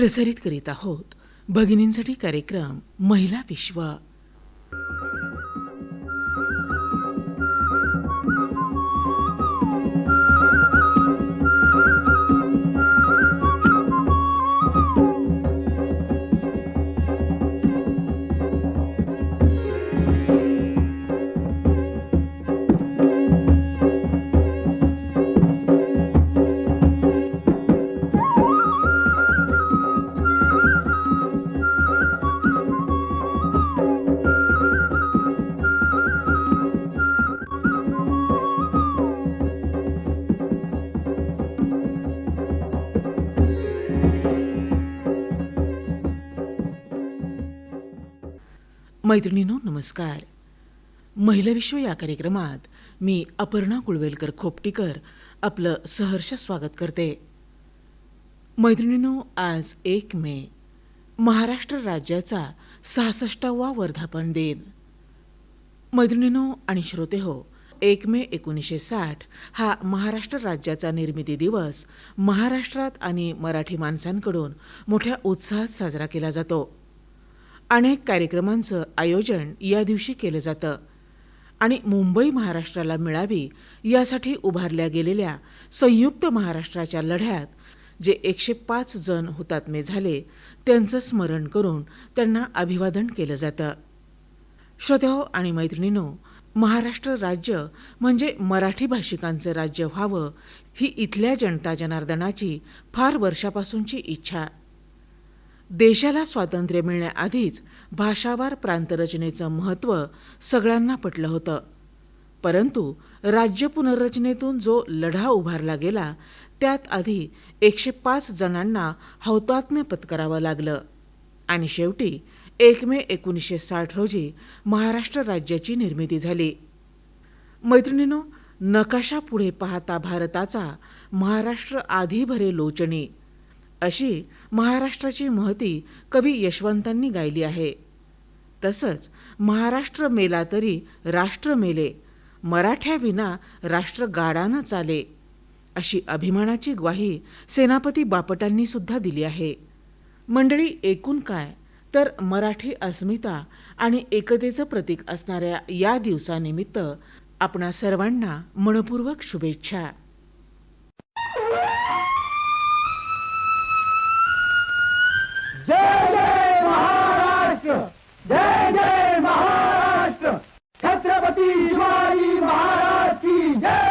प्रसारित करीत आहोत भगिनींसाठी कार्यक्रम महिला विश्व. मैत्रिणींनो नमस्कार. महिला विश्व या कार्यक्रमात मी अपर्णा कुळवेलकर खोपटीकर आपलं सहर्ष स्वागत करते. मैत्रिणींनो, आज 1 मे महाराष्ट्र राज्याचा 66वा वर्धापन दिन. मैत्रिणींनो आणि श्रोते हो, 1 मे 1960 हा महाराष्ट्र राज्याचा निर्मिती दिवस महाराष्ट्रात आणि मराठी माणसांकडून मोठ्या उत्साहात साजरा केला जातो. अनेक कार्यक्रमांचं आयोजन या दिवशी केलं जातं आणि मुंबई महाराष्ट्राला मिळावी यासाठी उभारल्या गेलेल्या संयुक्त महाराष्ट्राच्या लढ्यात जे 105 जण हुतात्मे झाले त्यांचं स्मरण करून त्यांना अभिवादन केलं जातं. श्रोत्याहो आणि मैत्रिणींनो, महाराष्ट्र राज्य म्हणजे मराठी भाषिकांचं राज्य व्हावं ही इथल्या जनता जनार्दनाची फार वर्षापासूनची इच्छा. देशाला स्वातंत्र्य मिळण्याआधीच भाषावार प्रांतरचनेचं महत्त्व सगळ्यांना पटलं होतं. परंतु राज्य पुनर्रचनेतून जो लढा उभारला गेला त्यात आधी 105 जणांना हौतात्म्य पत्करावं लागलं आणि शेवटी 1 मे 1960 रोजी महाराष्ट्र राज्याची निर्मिती झाली. मैत्रिणींनो, नकाशा पुढे पाहता भारताचा महाराष्ट्र आधी भरे लोचणी अशी महाराष्ट्राची महती कवी यशवंतांनी गायली आहे. तसंच महाराष्ट्र मेला तरी राष्ट्र मेले, मराठ्याविना राष्ट्र गाडानं चाले अशी अभिमानाची ग्वाही सेनापती बापटांनी सुद्धा दिली आहे. मंडळी, एकूण काय तर मराठी अस्मिता आणि एकतेचं प्रतीक असणाऱ्या या दिवसानिमित्त आपणा सर्वांना मनपूर्वक शुभेच्छा. जय जय महाराष्ट्र, जय जय महाराष्ट्र, छत्रपती शिवाजी महाराज की जय.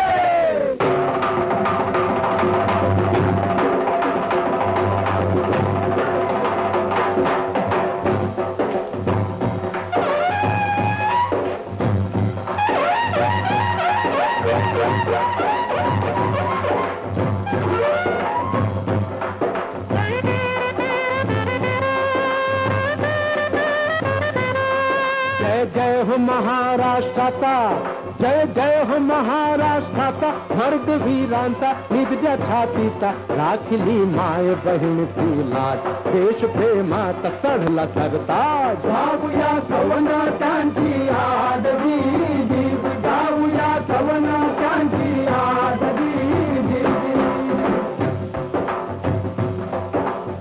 जय हो महाराष्ट्राचा, जय जय हो महाराष्ट्राचा, वर्गवीरांचा निधड्या छातीचा, राखली माय बहिणीची लाट, देश प्रेमाचा चढला सरताज. गाऊया कवना त्यांची आदरी, गाऊया कवना त्यांची आदरी.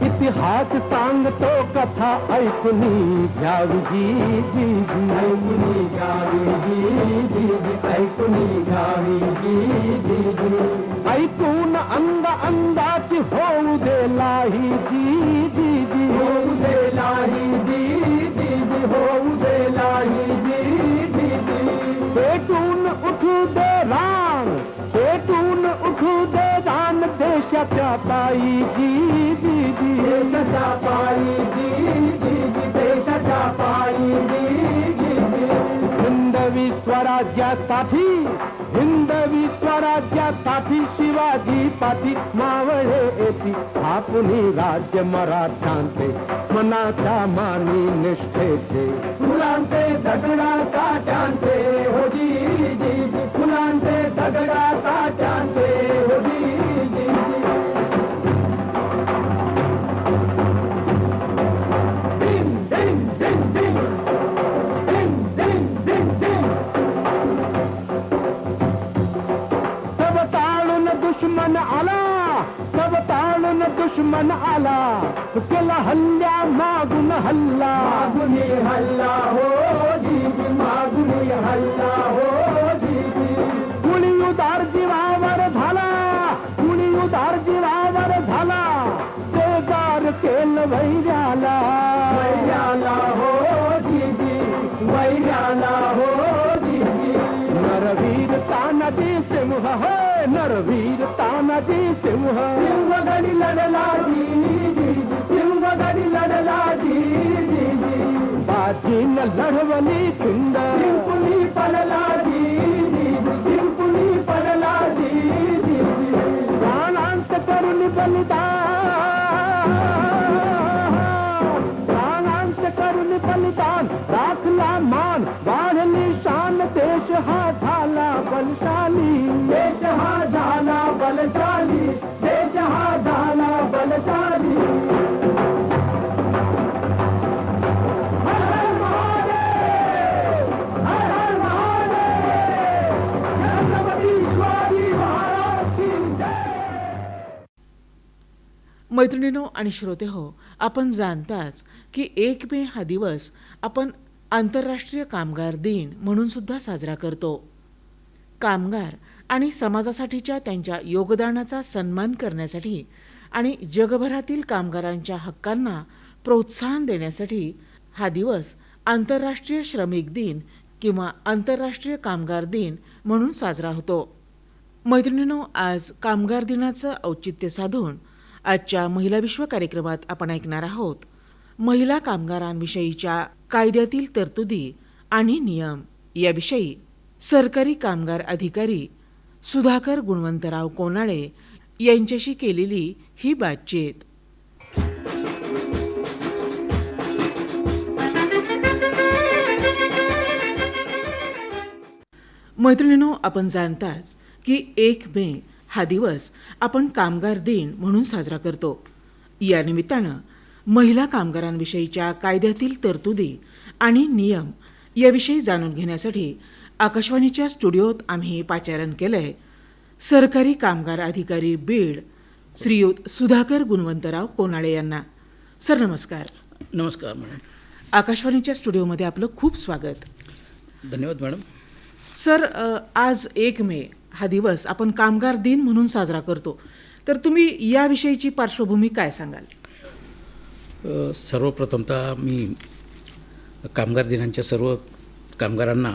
इतिहास सांगतो कथा ऐकूनी घ्यावी जी जी जी, ऐकूनी घ्यावी जी जी जी, ऐकूनी घ्यावी जी जी जी. ऐकून अंगाची होऊ दे लाही जी जी जी, होऊ दे लाही जी जी जी, होऊ दे लाही जी जी जी. पेटून उठू दे रान, पेटून उठू दे रान देशाच्या पायी जी जी जी, देशाच्या पायी जी जी जी, देशाच्या पायी जी जी जी. हिंदवी स्वराज्यासाठी, हिंदवी स्वराज्यासाठी शिवाजी पाठी मावळे येती, आपली राज्य मराठ्यांचे मनाच्या मानी निष्ठेचे, फुलांचे दगडा काट्यांचे हो जी जी जी, फुलांचे दगडा काट्यांचे हो जी जी जी. डिंग डिंग डिंग डिंग, डिंग डिंग डिंग डिंग. सब ताळून दुश्मन आला, सब ताळून दुश्मन आला केला हल्ल्या मागून हल्ला हो दीदी मागून हल्ला हो दीदी कुणी उदार जीवावर झाला कुणी उदार जीवावर झाला शेजार केलं वैर्याला हो दीदी वैर्याला हो दीदी नरवीर तानाजी सिंह हो नरवीर तानाजी सिंह सिंहगडी लढला दीदी सिंहगडी लढला दीदी बाजीनं लढवली खिंड जिंकुली पडला दीदी जिंकुली पडला दीदी प्राणांत करून बलिदान प्राणांत करून बलिदान राखला मान वाढली शान देश हा झाला बलशाली देश हा झाला बलशाली देश हा झाला बलशाली हर हर महादेव हर हर महादेव छत्रपती शिवाजी महाराज की जय. मैत्रिणींनो आणि श्रोतेहो, आपण जाणताच की 1 मे हा दिवस आपण आंतरराष्ट्रीय कामगार दिन म्हणून सुद्धा साजरा करतो. कामगार आणि समाजासाठीच्या त्यांच्या योगदानाचा सन्मान करण्यासाठी आणि जगभरातील कामगारांच्या हक्कांना प्रोत्साहन देण्यासाठी हा दिवस आंतरराष्ट्रीय श्रमिक दिन किंवा आंतरराष्ट्रीय कामगार दिन म्हणून साजरा होतो. मैत्रिणींनो, आज कामगार दिनाचं औचित्य साधून आजच्या महिला विश्व कार्यक्रमात आपण ऐकणार आहोत महिला कामगारांविषयीच्या कायद्यातील तरतुदी आणि नियम याविषयी सरकारी कामगार अधिकारी सुधाकर गुणवंतराव कोनाळे यांच्याशी केलेली ही बातचीत. मैत्रिणींनो, आपण जाणताच की 1 मे हा दिवस आपण कामगार दिन म्हणून साजरा करतो. या निमित्तानं महिला कामगारांविषयीच्या कायद्यातील तरतुदी आणि नियम याविषयी जाणून घेण्यासाठी आकाशवाणीच्या स्टुडिओत आम्ही पाचारण केलंय सरकारी कामगार अधिकारी बीड श्रीयुत सुधाकर गुणवंतराव कोनाळे यांना. सर नमस्कार. नमस्कार मॅडम. आकाशवाणीच्या स्टुडिओमध्ये आपलं खूप स्वागत. धन्यवाद मॅडम. सर, आज 1 मे हा दिवस आपण कामगार दिन म्हणून साजरा करतो, तर तुम्ही याविषयीची पार्श्वभूमी काय सांगाल? सर्वप्रथमतः मी कामगार दिनाच्या सर्व कामगारांना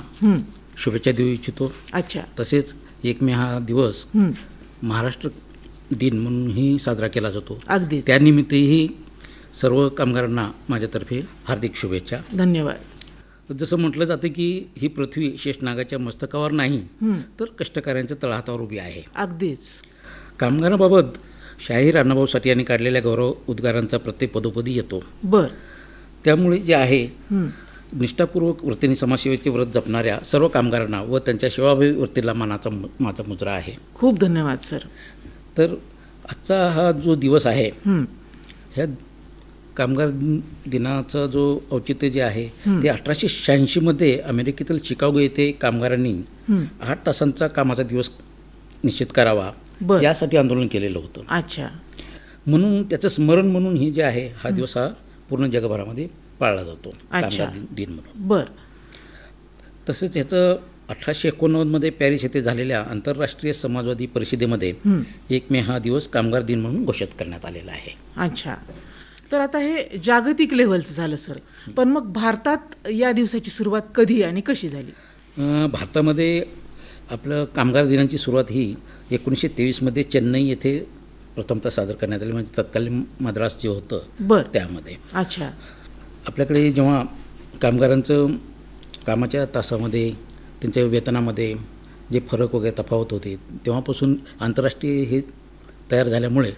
शुभेच्छा देऊ इच्छितो. अच्छा. तसेच 1 मे हा दिवस महाराष्ट्र दिन म्हणूनही साजरा केला जातो. अगदीच. त्यानिमित्तही सर्व कामगारांना माझ्यातर्फे हार्दिक शुभेच्छा. धन्यवाद. जसं म्हटलं जातं की ही पृथ्वी शेषनागाच्या मस्तकावर नाही तर कष्टकऱ्यांच्या तळहातावर उभी आहे. अगदीच. कामगारांबाबत शाहीर अण्णाभाऊ साठे यांनी काढलेल्या गौरव उद्गारांचा प्रत्येक पदोपदी येतो. बर. त्यामुळे जे आहे निष्ठापूर्वक वृत्तीने समाजसेवेचे व्रत जपणाऱ्या सर्व कामगारांना व त्यांच्या सेवाभावी वृत्तीला माझा मुजरा आहे. खूप धन्यवाद सर. तर आजचा हा जो दिवस आहे ह्या कामगार दिनाचा जो औचित्य जे आहे ते 1886 अमेरिकेतील शिकागो येथे कामगारांनी 8 तासांचा कामाचा दिवस निश्चित करावा यासाठी आंदोलन केलेलं होतं. अच्छा. म्हणून त्याचं स्मरण म्हणून ही जे आहे हा दिवस हा पूर्ण जगभरामध्ये पाळला जातो कामगार दिन म्हणून. बर. तसेच ह्याचं 1889 पॅरिस येथे झालेल्या आंतरराष्ट्रीय समाजवादी परिषदेमध्ये 1 मे हा दिवस कामगार दिन म्हणून घोषित करण्यात आलेला आहे. अच्छा. तर आता हे जागतिक लेव्हलचं झालं सर, पण मग भारतात या दिवसाची सुरुवात कधी आणि कशी झाली? भारतामध्ये आपलं कामगार दिनाची सुरुवात ही 1923 चेन्नई येथे प्रथमतः सादर करण्यात आली. म्हणजे तत्कालीन मद्रास जे होतं त्यामध्ये. अच्छा. आपल्याकडे जेव्हा कामगारांचं कामाच्या तासामध्ये त्यांच्या वेतनामध्ये जे फरक वगैरे तफावत होते तेव्हापासून आंतरराष्ट्रीय हे तयार झाल्यामुळे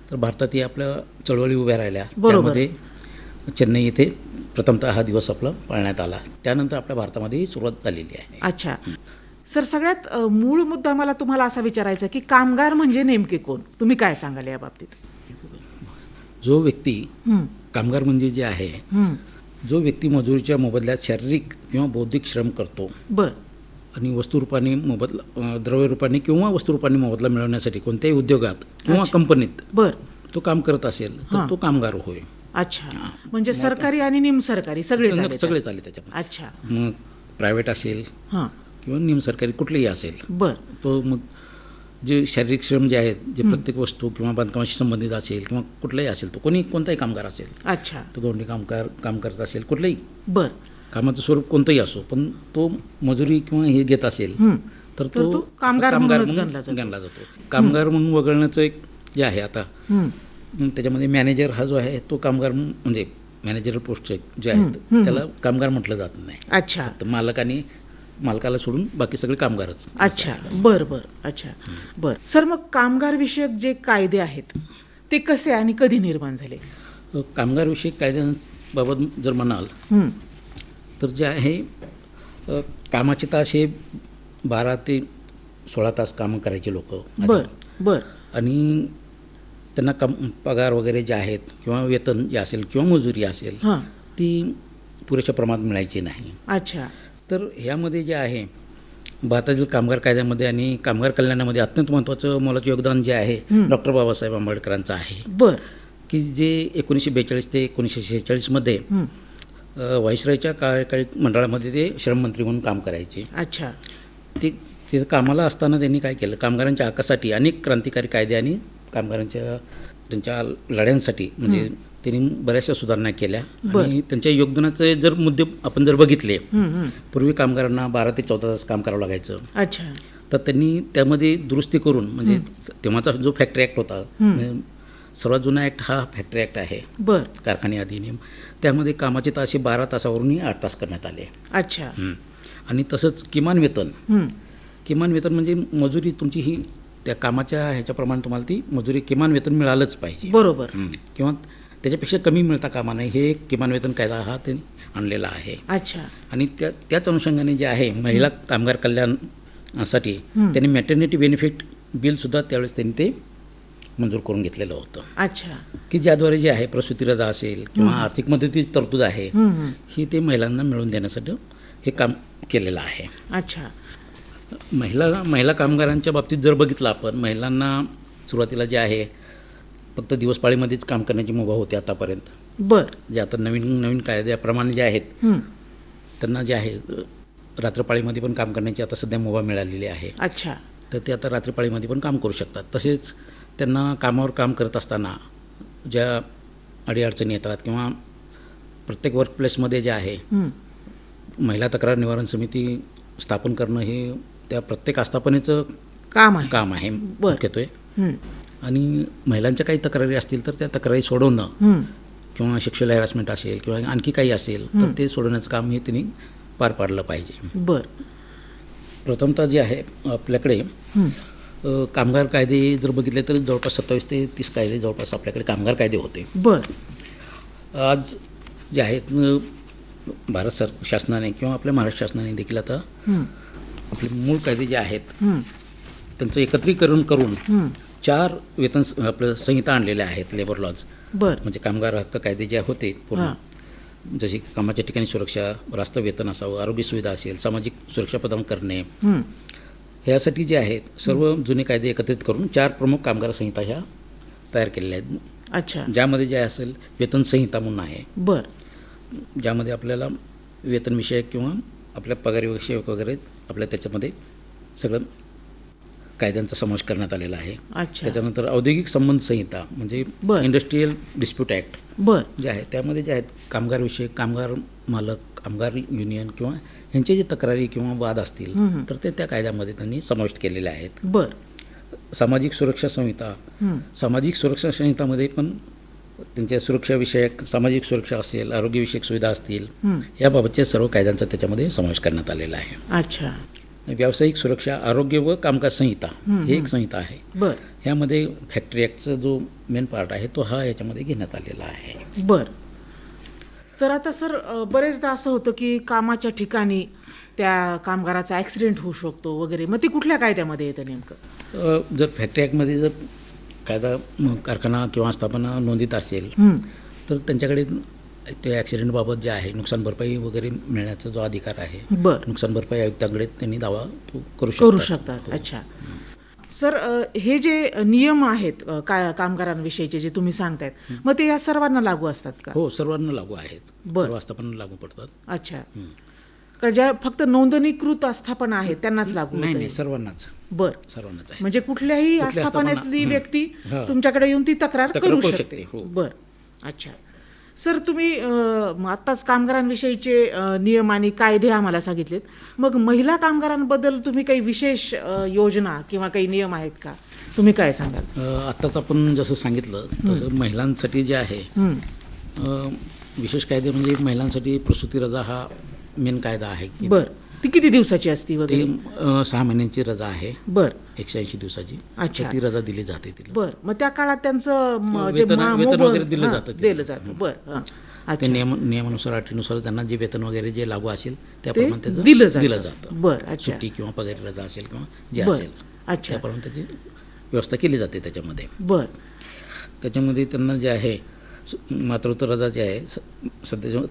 तर भारतात आपल्या चळवळी उभ्या राहिल्या. त्यामध्ये चेन्नई येथे प्रथमतः हा दिवस आपला पाळण्यात आला. त्यानंतर आपल्या भारतामध्ये ही सुरुवात झालेली आहे. अच्छा. सर, सगळ्यात मूळ मुद्दा मला तुम्हाला असा विचारायचा की कामगार म्हणजे नेमके कोण, तुम्ही काय सांगाल या बाबतीत? जो व्यक्ती कामगार म्हणजे जे आहे जो व्यक्ती मजुरीच्या मोबदल्यात शारीरिक किंवा बौद्धिक श्रम करतो आणि वस्तुरूपाने मोबदला द्रव्यरूपाने किंवा वस्तुरूपाने मोबदला मिळवण्यासाठी कोणत्याही उद्योगात किंवा कंपनीत तो काम करत असेल तर हां. तो कामगार होय. अच्छा, म्हणजे सरकारी आणि निमसरकारी सगळे झाले सगळे चालेल त्याच्यामध्ये. अच्छा. मग प्रायव्हेट असेल हां. किंवा निमसरकारी कुठलेही असेल, बर. तो मग जे शारीरिक श्रम जे आहेत, जे प्रत्येक वस्तू किंवा बांधकामाशी संबंधित असेल किंवा कुठलाही असेल, तो कोणताही कामगार असेल, अच्छा. तो गवंडी काम करत असेल, कुठलंही बर. कामाचं स्वरूप कोणतंही असो, पण तो मजुरी किंवा हे घेत असेल तर तो कामगार म्हणूनच गणला जातो. गणला जातो. कामगार म्हणून वगळण्याचं एक जे आहे आता, मग त्याच्यामध्ये मॅनेजर हा जो आहे तो कामगार म्हणजे मॅनेजर पोस्ट जे आहेत त्याला कामगार म्हटलं जात नाही. अच्छा. तर मालकाला सोडून बाकी सगळे कामगारच. अच्छा. बर बर. अच्छा. बर सर, मग कामगार विषयक जे कायदे आहेत ते कसे आणि कधी निर्माण झाले? कामगारविषयक कायद्यांबाबत जर म्हणाल तर जे आहे कामाचे तास हे 12 ते 16 तास कामं करायचे लोक. बर बर. आणि त्यांना पगार वगैरे जे आहेत किंवा वेतन जे असेल किंवा मजुरी असेल हां. ती पुरेशा प्रमाणात मिळायची नाही. अच्छा. तर ह्यामध्ये जे आहे भारतातील कामगार कायद्यामध्ये आणि कामगार कल्याणामध्ये अत्यंत महत्त्वाचं मोलाचं योगदान जे आहे डॉक्टर बाबासाहेब आंबेडकरांचं आहे. बर. की जे 1942 ते 1946मध्ये व्हाईसरॉयच्या कार्यकारी मंडळामध्ये ते श्रममंत्री म्हणून काम करायचे. अच्छा. ते कामाला असताना त्यांनी काय केलं, कामगारांच्या हक्कासाठी अनेक क्रांतिकारी कायदे आणि कामगारांच्या त्यांच्या लढ्यांसाठी म्हणजे त्यांनी बऱ्याचशा सुधारणा केल्या. आणि त्यांच्या योगदानाचे जर मुद्दे आपण जर बघितले, पूर्वी कामगारांना 12 ते 14 तास काम करावं लागायचं. अच्छा. तर त्यांनी त्यामध्ये दुरुस्ती करून म्हणजे तेव्हाचा जो फॅक्टरी ॲक्ट होता, सर्वात जुना ॲक्ट हा फॅक्टरी ॲक्ट आहे, बर. कारखाने अधिनियम, त्यामध्ये कामाचे तास हे 12 तासावरूनही 8 तास करण्यात आले. अच्छा. आणि तसंच किमान वेतन म्हणजे मजुरी तुमची ही त्या कामाच्या ह्याच्याप्रमाणे तुम्हाला ती मजुरी किमान वेतन मिळालंच पाहिजे. बरोबर. किंवा त्याच्यापेक्षा कमी मिळता कामा नाही, हे एक किमान वेतन कायदा हा त्यांनी आणलेला आहे. अच्छा. आणि त्याच अनुषंगाने जे आहे महिला कामगार कल्याणासाठी त्यांनी मॅटर्निटी बेनिफिट बिलसुद्धा त्यावेळेस त्यांनी ते मंजूर करून घेतलेलं होतं. अच्छा. की ज्याद्वारे जे आहे प्रसूती रजा असेल किंवा आर्थिक मदतीची तरतूद आहे ही ते महिलांना मिळवून देण्यासाठी हे काम केलेलं आहे. अच्छा. महिला कामगारांच्या बाबतीत जर बघितलं आपण, महिलांना सुरुवातीला जे आहे फक्त दिवसपाळीमध्येच काम करण्याची मुभा होती आतापर्यंत. बर. जे आता नवीन कायद्याप्रमाणे जे आहेत त्यांना जे आहे रात्रपाळीमध्ये पण काम करण्याची आता सध्या मुभा मिळालेली आहे. अच्छा. तर ते आता रात्रपाळीमध्ये पण काम करू शकतात. तसेच त्यांना कामावर काम करत असताना ज्या अडीअडचणी येतात किंवा प्रत्येक वर्कप्लेसमध्ये जे आहे महिला तक्रार निवारण समिती स्थापन करणं हे त्या प्रत्येक आस्थापनेचं काम आहे मुख्यत्वे. आणि महिलांच्या काही तक्रारी असतील तर त्या तक्रारी सोडवणं किंवा सेक्शुअल हॅरॅसमेंट असेल किंवा आणखी काही असेल तर ते सोडवण्याचं काम हे त्यांनी पार पाडलं पाहिजे. बर. प्रथमतः जे आहे आपल्याकडे कामगार कायदे जर बघितले तर जवळपास 27 ते 30 कायदे जवळपास आपल्याकडे कामगार कायदे होते. बर. आज जे आहेत भारत शासनाने किंवा आपल्या महाराष्ट्र शासनाने देखील आता आपले मूळ कायदे जे आहेत त्यांचं एकत्रीकरण करून 4 वेतन आपलं संहिता आणलेल्या आहेत, लेबर लॉज. बर. म्हणजे कामगार हक्क कायदे जे होते पूर्ण, जशी कामाच्या ठिकाणी सुरक्षा, रास्त वेतन असावं, आरोग्य सुविधा असेल, सामाजिक सुरक्षा प्रदान करणे, ह्यासाठी जे आहेत सर्व जुने कायदे एकत्रित करून 4 प्रमुख कामगार संहिता ह्या तयार केलेल्या आहेत. अच्छा. ज्यामध्ये जे असेल वेतन संहिता म्हणून आहे. बर. ज्यामध्ये आपल्याला वेतनविषयक किंवा आपल्या पगारीविषयक वगैरे आपल्या त्याच्यामध्ये सगळं कायद्यांचा समावेश करण्यात आलेला आहे. अच्छा. त्याच्यानंतर औद्योगिक संबंध संहिता म्हणजे इंडस्ट्रीयल डिस्प्यूट ॲक्ट बर. जे आहे त्यामध्ये जे आहेत कामगारविषयक, कामगार मालक, कामगार युनियन किंवा ह्यांचे जे तक्रारी किंवा वाद असतील तर ते त्या कायद्यामध्ये त्यांनी समाविष्ट केलेले आहेत. बर. सामाजिक सुरक्षा संहिता, सामाजिक सुरक्षा संहितामध्ये पण त्यांच्या सुरक्षाविषयक, सामाजिक सुरक्षा असेल, आरोग्यविषयक सुविधा असतील, याबाबतच्या सर्व कायद्यांचा त्याच्यामध्ये समावेश करण्यात आलेला आहे. अच्छा. व्यावसायिक सुरक्षा, आरोग्य व कामकाज संहिता ही एक संहिता आहे. बर. ह्यामध्ये फॅक्टरी ॲक्टचा जो मेन पार्ट आहे तो हा याच्यामध्ये घेण्यात आलेला आहे. बर. तर आता सर बरेचदा असं होतं की कामाच्या ठिकाणी त्या कामगाराचा ॲक्सिडेंट होऊ शकतो वगैरे, मग ती कुठल्या कायद्यामध्ये येतं नेमकं? जर फॅक्टरी ॲक्टमध्ये जर कायदा कारखाना किंवा स्थापना नोंदीत असेल तर त्यांच्याकडे ते ॲक्सिडेंटबाबत जे आहे नुकसान भरपाई वगैरे मिळण्याचा जो अधिकार आहे, बर. नुकसान भरपाई आयुक्तांकडे त्यांनी दावा करू शकतात. अच्छा. सर हे जे नियम आहेत कामगारांविषयीचे जे तुम्ही सांगतायत, मग ते या सर्वांना लागू असतात का? हो, सर्वांना लागू आहेत. बरं. सर्व आस्थापनांना लागू पडतात. अच्छा. का ज्या फक्त नोंदणीकृत आस्थापना आहेत त्यांनाच लागू नाही होतं नाही, हे? सर्वांनाच बरं. सर्वांनाच आहे. म्हणजे कुठल्याही कुठल्या आस्थापनेतली आस्थापना- व्यक्ती हा. तुमच्याकडे येऊन ती तक्रार तक्रार करू करू शकते. शकते, हो. बर. अच्छा. सर तुम्ही आत्ताच कामगारांविषयीचे नियम आणि कायदे आम्हाला सांगितलेत. मग महिला कामगारांबद्दल तुम्ही काही विशेष योजना किंवा काही नियम आहेत का? तुम्ही काय सांगाल? आत्ताच आपण जसं सांगितलं तसं महिलांसाठी जे आहे विशेष कायदे म्हणजे महिलांसाठी प्रसूती रजा हा मेन कायदा आहे की बर. ती किती दिवसाची असती ती वगैरे? 6 महिन्यांची रजा आहे. बर. 180 दिवसाची. अच्छा. तर ती रजा दिली जाते तिला. बर. मग त्या काळात त्यांचं जे वेतन वगैरे दिलं जातं तिला. दिलं जातं. बर. हां. ते अच्छा. नियमानुसार अटीनुसार त्यांना जे वेतन वगैरे जे लागू असेल त्याप्रमाणे त्याचं दिलं दिलं जातं. जातं. बर. अच्छा. सुट्टी किंवा पगारी रजा असेल किंवा जे बर. असेल अच्छा. त्याप्रमाणे त्याची व्यवस्था केली जाते त्याच्यामध्ये. बर. त्याच्यामध्ये त्यांना जे आहे मातृत्व रजा जे आहे सध्याच्या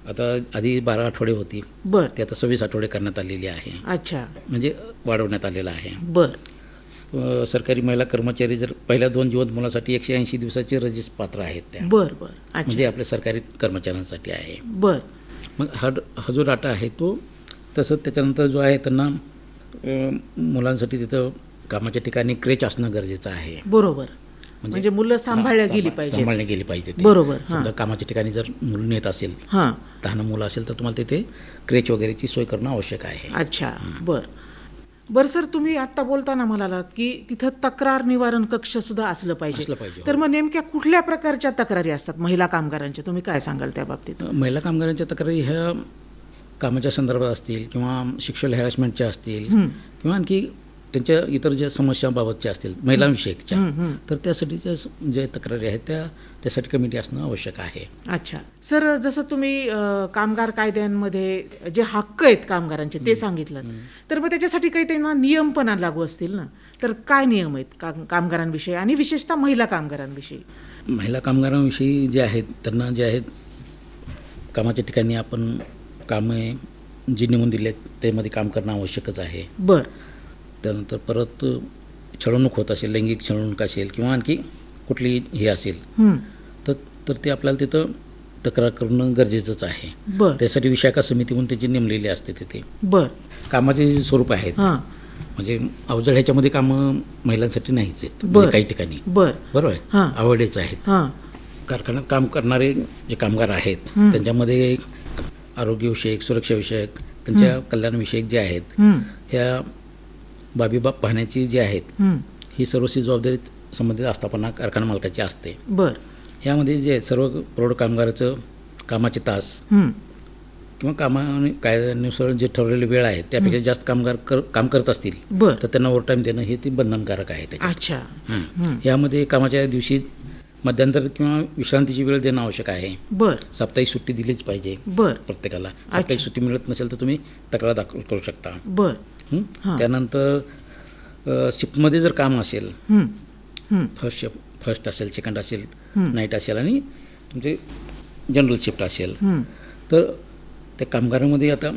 आता आधी 12 आठवडे होती, बर. ती आता 26 आठवडे करण्यात आलेली आहे. अच्छा. म्हणजे वाढवण्यात आलेलं आहे. बर. सरकारी महिला कर्मचारी जर पहिल्या 2 जीवंत मुलासाठी 180 दिवसाची रजेस पात्र आहेत त्या. बर. बर. अच्छा. म्हणजे आपल्या सरकारी कर्मचाऱ्यांसाठी आहे. बर. मग हा जो डाटा आहे तो तसंच त्याच्यानंतर जो आहे त्यांना मुलांसाठी तिथं कामाच्या ठिकाणी क्रेच असणं गरजेचं आहे. बरोबर. म्हणजे मुलं सांभाळल्या गेली पाहिजे. सांभाळल्या गेली पाहिजे ते. बरोबर. हां. समजा कामाच्या ठिकाणी जर मुलं नेत असेल, हां. लहान मुलं असेल तर तुम्हाला तिथे क्रेच वगैरेची सोय करणं आवश्यक आहे. अच्छा. बर. बरं सर, तुम्ही आत्ता बोलताना म्हणालात की तिथं तक्रार निवारण कक्ष सुद्धा असलं पाहिजे. पाहिजे, तर मग नेमक्या कुठल्या प्रकारच्या तक्रारी असतात महिला कामगारांच्या? तुम्ही काय सांगाल त्या बाबतीत? महिला कामगारांच्या तक्रारी ह्या कामाच्या संदर्भात असतील किंवा सेक्शुअल हॅरॅसमेंटच्या असतील किंवा आणखी त्यांच्या इतर ज्या समस्यांबाबतच्या असतील महिलांविषयकच्या, तर त्यासाठीच्या ज्या तक्रारी आहेत त्यासाठी कमिटी असणं आवश्यक आहे. अच्छा. सर जसं तुम्ही कामगार कायद्यांमध्ये जे हक्क आहेत कामगारांचे ते सांगितलं, तर मग त्याच्यासाठी काही त्यांना नियम पण लागू असतील ना? तर काय नियम आहेत कामगारांविषयी आणि विशेषतः महिला कामगारांविषयी? महिला कामगारांविषयी जे आहेत त्यांना जे आहेत कामाच्या ठिकाणी आपण कामे जी नेमून दिली आहेत त्यामध्ये काम करणं आवश्यकच आहे. बर. त्यानंतर परत छळवणूक होत असेल, लैंगिक छळवणूक असेल किंवा आणखी कुठली हे असेल तर ते आपल्याला तिथं तक्रार करणं गरजेचंच आहे. बर. त्यासाठी विशाखा समिती म्हणून त्याची नेमलेली असते तिथे. बर. कामाचे जे स्वरूप आहेत हां. म्हणजे अवजड ह्याच्यामध्ये कामं महिलांसाठी नाहीच आहेत. बर. म्हणजे काही ठिकाणी बर. बरोबर हां. आहे, आवडीच आहेत. हां. कारखान्यात काम करणारे जे कामगार आहेत त्यांच्यामध्ये आरोग्यविषयक, सुरक्षाविषयक, त्यांच्या कल्याणविषयक जे आहेत ह्या बाबी पाहण्याची जी आहेत ही सर्वस्वी जबाबदारी संबंधित आस्थापना कारखाना मालकाची असते. बर. ह्यामध्ये जे सर्व प्रौढ कामगाराचं कामाचे तास किंवा कायद्यानुसार जे ठरवलेली वेळ आहे त्यापेक्षा जास्त कामगार काम करत असतील बर. तर त्यांना ओव्हरटाईम देणं हे ती बंधनकारक आहे त्याच्यात. अच्छा. यामध्ये कामाच्या दिवशी मध्यंतर किंवा विश्रांतीची वेळ देणं आवश्यक आहे. बर. साप्ताहिक सुट्टी दिलीच पाहिजे बर. प्रत्येकाला. साप्ताहिक सुट्टी मिळत नसेल तर तुम्ही तक्रार दाखल करू शकता. बर. हां. त्यानंतर शिफ्टमध्ये जर काम असेल, फर्स्ट असेल, सेकंड असेल, नाईट असेल आणि तुमचे जनरल शिफ्ट असेल तर त्या कामगारांमध्ये आता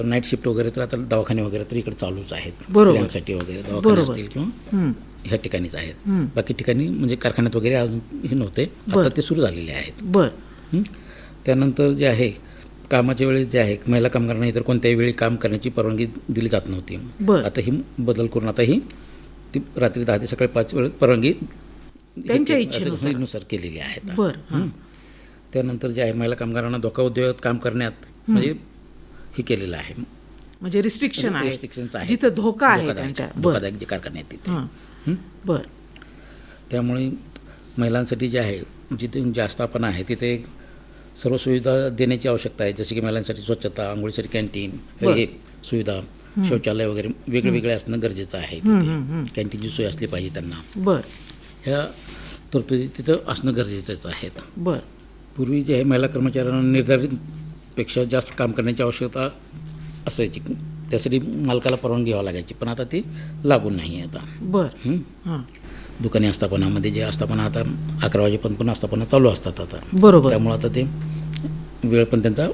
नाईट शिफ्ट वगैरे तर आता दवाखाने वगैरे तर इकडे चालूच आहेत. बरोबर. स्त्रियांसाठी वगैरे दवाखाने असतील किंवा ह्या ठिकाणीच आहेत. बाकी ठिकाणी म्हणजे कारखान्यात वगैरे अजून हे नव्हते, आता ते सुरू झालेले आहेत. बर. त्यानंतर जे आहे कामाच्या वेळेस जे आहे महिला कामगारांना इतर कोणत्याही वेळी काम करण्याची परवानगी दिली जात नव्हती. बर. आता ही बदल करून आता ही ती रात्री 10 ते सकाळी 5 वेळ परवानगी त्यांच्या इच्छेनुसार केलेली आहे आता. बर. त्यानंतर जे आहे महिला कामगारांना धोका उद्योगात काम करण्यात म्हणजे हे केलेलं आहे, म्हणजे रिस्ट्रिक्शन आहे restrictions आहेत. जिथं धोका आहे त्यांच्या. बर. धोकादायक जे कारखाने आहेत तिथे. बर. त्यामुळे महिलांसाठी जे आहे जिथे जे आस्थापना आहे तिथे सर्व सुविधा देण्याची आवश्यकता आहे. जसे की महिलांसाठी स्वच्छता, आंघोळीसाठी कॅन्टीन, हे सुविधा, शौचालय वगैरे वेगळे वेगळे असणं गरजेचं आहे. तिथे कॅन्टीनची सोय असली पाहिजे त्यांना. बर. ह्या तरतुदी तिथं असणं गरजेचंच आहे. बर. पूर्वी जे आहे महिला कर्मचाऱ्यांना निर्धारितपेक्षा जास्त काम करण्याची आवश्यकता असायची, त्यासाठी मालकाला परवानगी घ्यावी लागायची, पण आता ती लागू नाही आहे आता. बर. हां. दुकानी आस्थापनामध्ये जे आस्थापना आता 11 वाजेपर्यंत पण आस्थापना चालू असतात आता. बरोबर. त्यामुळे आता ते वेळ पण त्यांचा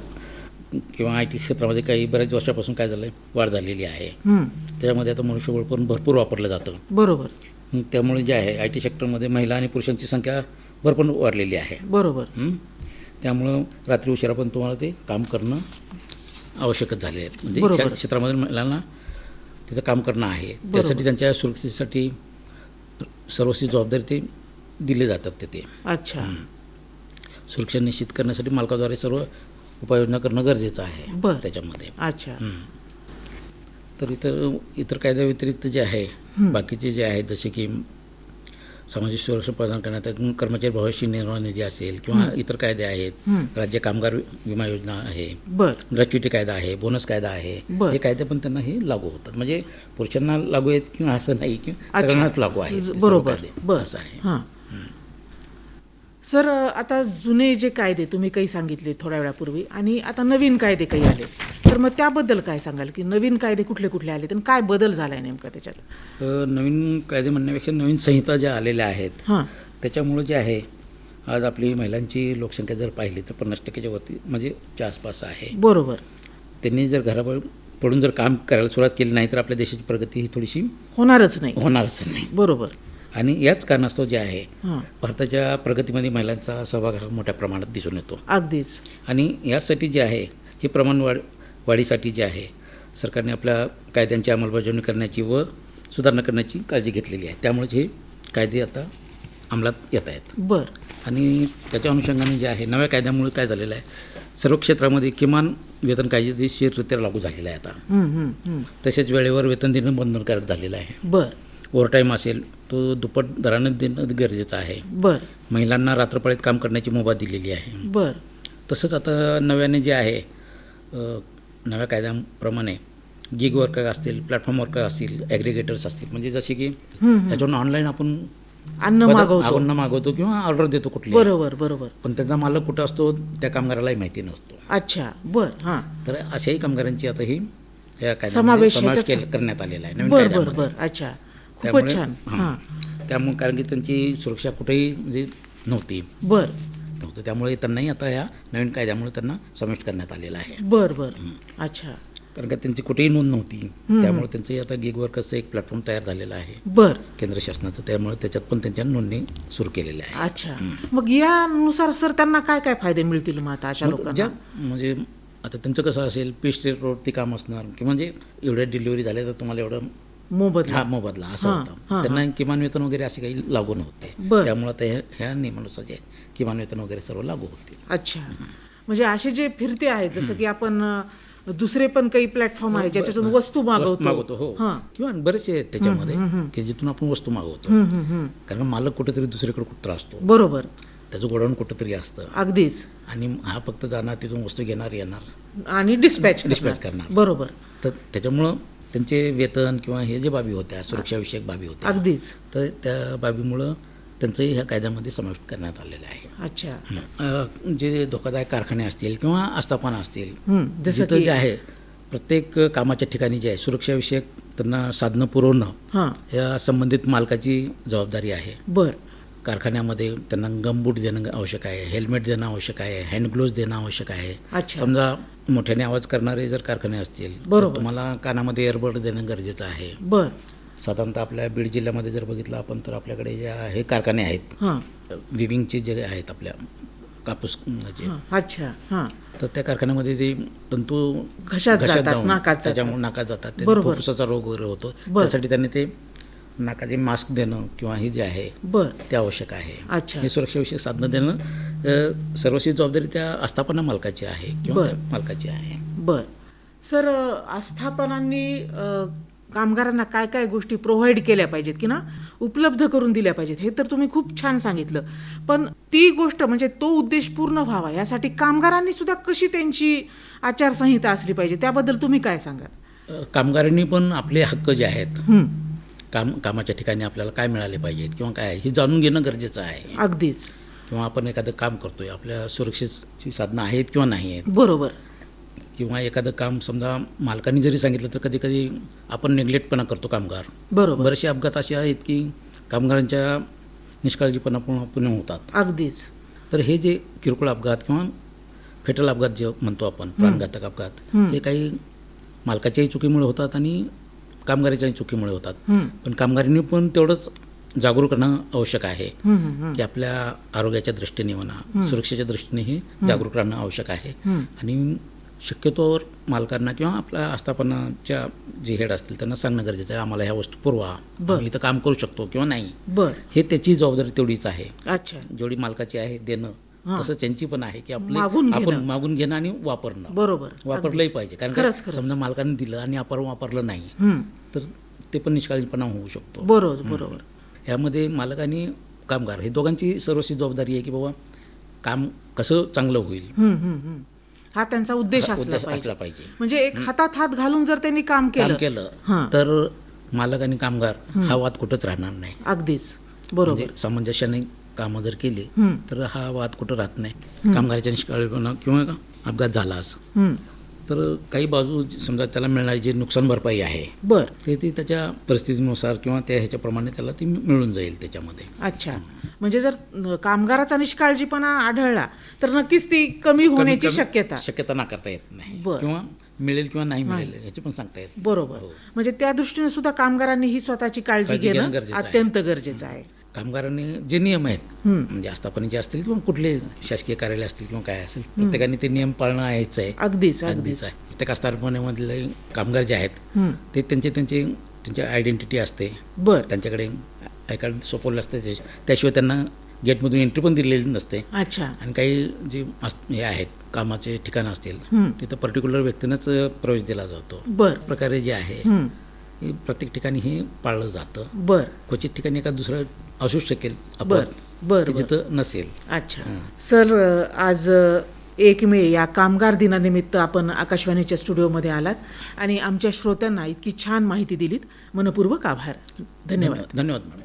किंवा आय टी क्षेत्रामध्ये काही बऱ्याच वर्षापासून काय झालं आहे, वाढ झालेली आहे. हं, त्याच्यामध्ये आता मनुष्यबळ पण भरपूर वापरलं जातं. बरोबर त्यामुळे जे आहे आय टी सेक्टरमध्ये महिला आणि पुरुषांची संख्या भरपूर वाढलेली आहे. बरोबर त्यामुळं रात्री उशिरा पण तुम्हाला ते काम करणं आवश्यकच झाले आहे. म्हणजे बरोबर. त्या क्षेत्रामध्ये महिलांना तिथं काम करणं आहे. बरोबर. त्यासाठी त्यांच्या सुरक्षेसाठी सर्वस्वी जबाबदारी ते दिले जातात ते. अच्छा सुरक्षा निश्चित करण्यासाठी मालकाद्वारे सर्व उपाययोजना करणं गरजेचं आहे बरं. त्याच्यामध्ये. अच्छा तर इतर कायद्याव्यतिरिक्त जे आहे बाकीचे जे आहेत जसे की सामाजिक सुरक्षा प्रदान करण्यात कर्मचारी भविष्य निर्वाह निधी असेल किंवा इतर कायदे आहेत. राज्य कामगार विमा योजना आहे, बर ग्रॅच्युटी कायदा आहे, बोनस कायदा आहे. बरं. हे कायदे पण त्यांना हे लागू होतात. म्हणजे पुरुषांना लागू आहेत किंवा असं नाही की अच्छा. सगळ्यांनाच लागू आहे ते सर्व बरोबर कायदे. बर असं आहे. हां सर आता जुने जे कायदे तुम्ही काही सांगितले थोड्या वेळापूर्वी आणि आता नवीन कायदे काही आले तर मग त्याबद्दल काय सांगाल की नवीन कायदे कुठले कुठले आले आणि काय बदल झाला आहे नेमका त्याच्यात? नवीन कायदे म्हणण्यापेक्षा नवीन संहिता ज्या आलेल्या आहेत हां त्याच्यामुळं जे आहे आज आपली महिलांची लोकसंख्या जर पाहिली तर 50% वरती म्हणजे च्या आसपास आहे. बरोबर त्यांनी जर घराबाहेर पडून जर काम करायला सुरुवात केली नाही तर आपल्या देशाची प्रगती ही थोडीशी होणारच नाही. होणारच नाही. बरोबर आणि याच कारणास्तव जे आहे हां भारताच्या प्रगतीमध्ये महिलांचा सहभाग हा मोठ्या प्रमाणात दिसून येतो. अगदीच आणि यासाठी जे आहे हे प्रमाण वाढीसाठी जे आहे सरकारने आपल्या कायद्यांची अंमलबजावणी करण्याची व सुधारणा करण्याची काळजी घेतलेली आहे. त्यामुळे हे कायदे आता अंमलात येत आहेत. बर आणि त्याच्या अनुषंगाने जे आहे नव्या कायद्यामुळे काय झालेलं आहे सर्व क्षेत्रामध्ये किमान वेतन कायदेशीररित्या लागू झालेलं आहे आता. तसेच वेळेवर वेतन देणं बंधनकारक झालेलं आहे. बर ओव्हरटाईम असेल तो दुप्पट दरानं देणं गरजेचं आहे. बर महिलांना रात्रपाळीत काम करण्याची मुभा दिलेली आहे. बर तसंच आता नव्याने जे आहे नव्या कायद्याप्रमाणे गिग वर्कर असतील, प्लॅटफॉर्म वर्कर असतील, ॲग्रिगेटर्स असतील म्हणजे जसे की ह्याच्यावरून ऑनलाईन आपण अन्न मागवतो. अन्न मागवतो किंवा ऑर्डर देतो कुठली. बरोबर बरोबर पण त्याचा मालक कुठं असतो त्या कामगारालाही माहिती नसतो. अच्छा बर हां तर अशाही कामगारांची आता ही या समावेश कायद्यामध्ये ह्याच्यात- करण्यात आलेला आहे नवीन बर बर कायद्यामध्ये. बर अच्छा खूपच त्यामुळे- छान हां. हां त्यामुळे कारण की त्यांची सुरक्षा कुठेही म्हणजे नव्हती. बर त्यामुळे त्यांनाही आता या नवीन कायद्यामुळे त्यांना समाविष्ट करण्यात आलेला आहे. बर बर अच्छा कारण का त्यांची कुठेही नोंद नव्हती. त्यामुळे त्यांचं आता गिग वर्कर्सचं एक प्लॅटफॉर्म तयार झालेलं आहे बर केंद्र शासनाचं. त्यामुळे त्याच्यात पण त्यांच्या नोंदणी सुरू केलेल्या आहे. अच्छा मग यानुसार सर त्यांना काय काय फायदे मिळतील मग आता अशा मग लोकांना? ज्या म्हणजे आता त्यांचं कसं असेल पेस्ट रोडवरती काम असणार की म्हणजे एवढ्या डिलिव्हरी झाल्या तर तुम्हाला एवढं मोबदला मोबदला असं हां, होतं. हां, त्यांना किमान वेतन वगैरे असे काही लागू नव्हते. बरं. त्यामुळे ते ह्या नियमानुसार जे किमान वेतन वगैरे सर्व लागू होते. अच्छा म्हणजे असे जे फिरते आहेत जसं की आपण दुसरे पण काही प्लॅटफॉर्म आहेत ज्याच्यातून वस्तू मागवतो हो हां किंवा बरेचसे आहेत त्याच्यामध्ये की जिथून आपण वस्तू मागवतो. कारण मालक कुठेतरी दुसरीकडे कुठं असतो, बरोबर त्याचं गोडाऊन कुठंतरी असतं अगदीच आणि हा फक्त जाणार तिथून वस्तू घेणार येणार आणि डिस्पॅच करणार. बरोबर तर त्याच्यामुळं त्यांचे वेतन किंवा हे जे बाबी होत्या सुरक्षाविषयक बाबी होत्या अगदीच तर त्या बाबीमुळं त्यांचंही ह्या कायद्यामध्ये समाविष्ट करण्यात आलेलं आहे. अच्छा जे धोकादायक कारखाने असतील किंवा आस्थापना असतील जसं जिथं की जे आहे प्रत्येक कामाच्या ठिकाणी जे आहे सुरक्षाविषयक त्यांना साधनं पुरवणं हां या संबंधित मालकाची जबाबदारी आहे. बर कारखान्यामध्ये त्यांना गमबूट देणं आवश्यक आहे, हेल्मेट देणं आवश्यक आहे, हँड ग्लोव्ज देणं आवश्यक आहे. अच्छा. समजा मोठ्याने आवाज करणारे जर कारखाने असतील तर बरोबर. तुम्हाला कानामध्ये एअरबड देणं गरजेचं आहे. बर साधारणतः आपल्या बीड जिल्ह्यामध्ये जर बघितलं आपण तर आपल्याकडे जे हे कारखाने आहेत हां विविंगचे जे आहेत आपल्या कापूस चे, हां अच्छा हां तर त्या कारखान्यामध्ये ते तंतू घशात जातात, जाऊन नाकात जातात. त्याच्यामुळे नाकात जातात त्याने बरोबर. फुफ्फुसाचा रोग वगैरे होतो. बरं. त्यासाठी त्यांनी ते नाकाचे मास्क देणं किंवा हे जे आहे बर ते आवश्यक आहे. अच्छा. हे सुरक्षाविषयक साधनं देणं सर्वस्वी जबाबदारी त्या आस्थापना मालकाची आहे किंवा बरं. त्या मालकाची आहे. बर सर आस्थापनांनी कामगारांना काय काय गोष्टी प्रोव्हाइड केल्या पाहिजेत की ना उपलब्ध करून दिल्या पाहिजेत हे तर तुम्ही खूप छान सांगितलं. पण ती गोष्ट म्हणजे तो उद्देश पूर्ण व्हावा यासाठी कामगारांनी सुद्धा कशी त्यांची आचारसंहिता असली पाहिजे त्याबद्दल तुम्ही काय सांगाल? कामगारांनी पण आपले हक्क जे आहेत हं, कामाच्या ठिकाणी आपल्याला काय मिळाले पाहिजेत किंवा काय आहे हे जाणून घेणं गरजेचं आहे. अगदीच किंवा आपण एखादं काम करतोय आपल्या सुरक्षेची साधनं आहेत किंवा नाही आहेत बरोबर किंवा एखादं काम समजा मालकांनी जरी सांगितलं तर कधी कधी आपण नेग्लेक्टपणा करतो कामगार. बरोबर बरेचसे अपघात असे आहेत की कामगारांच्या निष्काळजीपणापूर्ण होतात. अगदीच तर हे जे किरकोळ अपघात किंवा फेटल अपघात जे म्हणतो आपण, प्राणघातक अपघात, हे काही मालकाच्याही चुकीमुळे होतात आणि कामगाराच्याही चुकीमुळे होतात. पण कामगारांनी पण तेवढंच जागरूक राहणं आवश्यक आहे की आपल्या आरोग्याच्या दृष्टीने म्हणा, सुरक्षेच्या दृष्टीनेही जागरूक राहणं आवश्यक आहे. आणि शक्यतोवर मालकांना किंवा आपल्या आस्थापनाच्या जे हेड असतील त्यांना सांगणं गरजेचं आहे, आम्हाला ह्या वस्तू पुरवा, आम्ही इथं काम करू शकतो किंवा नाही. हे त्याची जबाबदारी तेवढीच आहे. अच्छा. जेवढी मालकाची आहे देणं, तसं त्यांची पण आहे की मागून आपण मागून घेणं आणि वापरणं. बरोबर. वापरलंही पाहिजे, कारण का समजा मालकाने दिलं आणि आपण वापरलं नाही तर ते पण निष्काळजीपणा होऊ शकतो. बरोबर. ह्यामध्ये मालक आणि कामगार हे दोघांची सर्वस्वी जबाबदारी आहे की बाबा काम कसं चांगलं होईल, हा त्यांचा उद्देश असला पाहिजे. म्हणजे एक हातात हात घालून जर त्यांनी काम केलं तर मालक आणि कामगार हा वाद कुठंच राहणार नाही. अगदीच बरोबर. म्हणजे सामंजस्याने कामं जर केली तर हा वाद कुठं राहत नाही. कामगाराच्या निष्काळजीपणा किंवा अपघात झाला असं तर काही बाजू समजा त्याला मिळणारी जी नुकसान भरपाई आहे ते ती त्याच्या परिस्थितीनुसार किंवा त्या ह्याच्याप्रमाणे त्याला ती मिळून जाईल त्याच्यामध्ये. अच्छा. म्हणजे जर कामगाराचा निष्काळजीपणा आढळला तर नक्कीच ती कमी होण्याची शक्यता नाकारता येत नाही, किंवा मिळेल किंवा नाही मिळेल ह्याची पण सांगता येत. बरोबर. म्हणजे त्या दृष्टीने सुद्धा कामगारांनी ही स्वतःची काळजी घेणं अत्यंत गरजेचं आहे. कामगारांनी जे नियम आहेत म्हणजे आस्थापनेचे असतील किंवा कुठले शासकीय कार्यालय असतील किंवा काय असेल, प्रत्येकाने ते नियम पाळणं आहेच आहे. अगदीच आहे. प्रत्येक आस्थापनेमधले कामगार जे आहेत ते त्यांची आयडेंटिटी असते, त्यांच्याकडे आय कार्ड सोपवलं असतं, त्याशिवाय त्यांना गेटमधून एंट्री पण दिलेली नसते. अच्छा. आणि काही जे हे आहेत कामाचे ठिकाणं असतील तिथं पर्टिक्युलर व्यक्तीनंच प्रवेश दिला जातो. प्रकारे जे आहे हे प्रत्येक ठिकाणी हे पाळलं जातं. क्वचित ठिकाणी एका दुसरं असू शकेल जिथं नसेल. अच्छा. सर, आज 1 मे या कामगार दिनानिमित्त आपण आकाशवाणीच्या स्टुडिओमध्ये आलात आणि आमच्या श्रोत्यांना इतकी छान माहिती दिलीत. मनपूर्वक आभार. धन्यवाद. मॅडम.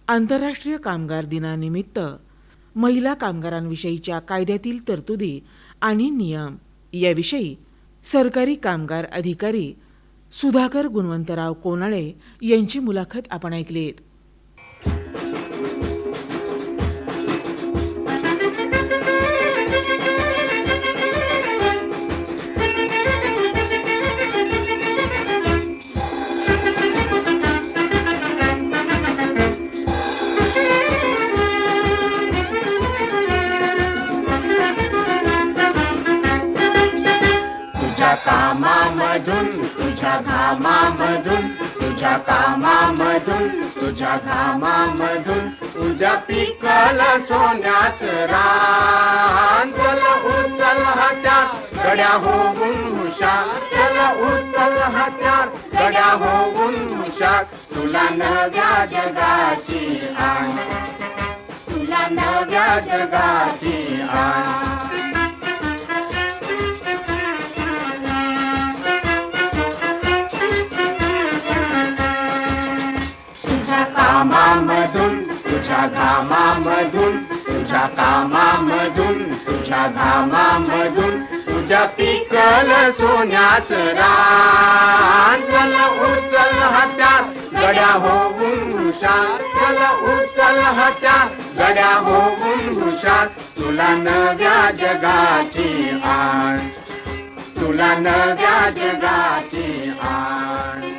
आंतरराष्ट्रीय कामगार दिनानिमित्त महिला कामगारांविषयीच्या कायद्यातील तरतुदी आणि नियम याविषयी सरकारी कामगार अधिकारी सुधाकर गुणवंतराव कोनाळे यांची मुलाखत आपण ऐकलीत. तुझ्या घामामधून तुझ्या घामामधून उद्या पिकल सोन्याचं रान. चल उचल हत्यार गड्या होऊन हुशार, चल उचल हत्यार गड्या होऊन हुशार. तुला नव्या जगाची आण, तुला नव्या जगाची आण. तुझ्या घामामधून उद्या पिकल सोन्याचं रान. चल उचल हत्यार गड्या होऊन हुशार, चल उचल हत्यार गड्या होऊन हुशार. तुला नव्या जगाची आण, तुला नव्या जगाची आण.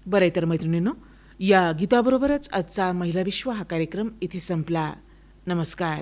बरं, तर मैत्रिणींनो, या गीताबरोबरच आजचा महिला विश्व हा कार्यक्रम इथे संपला. नमस्कार.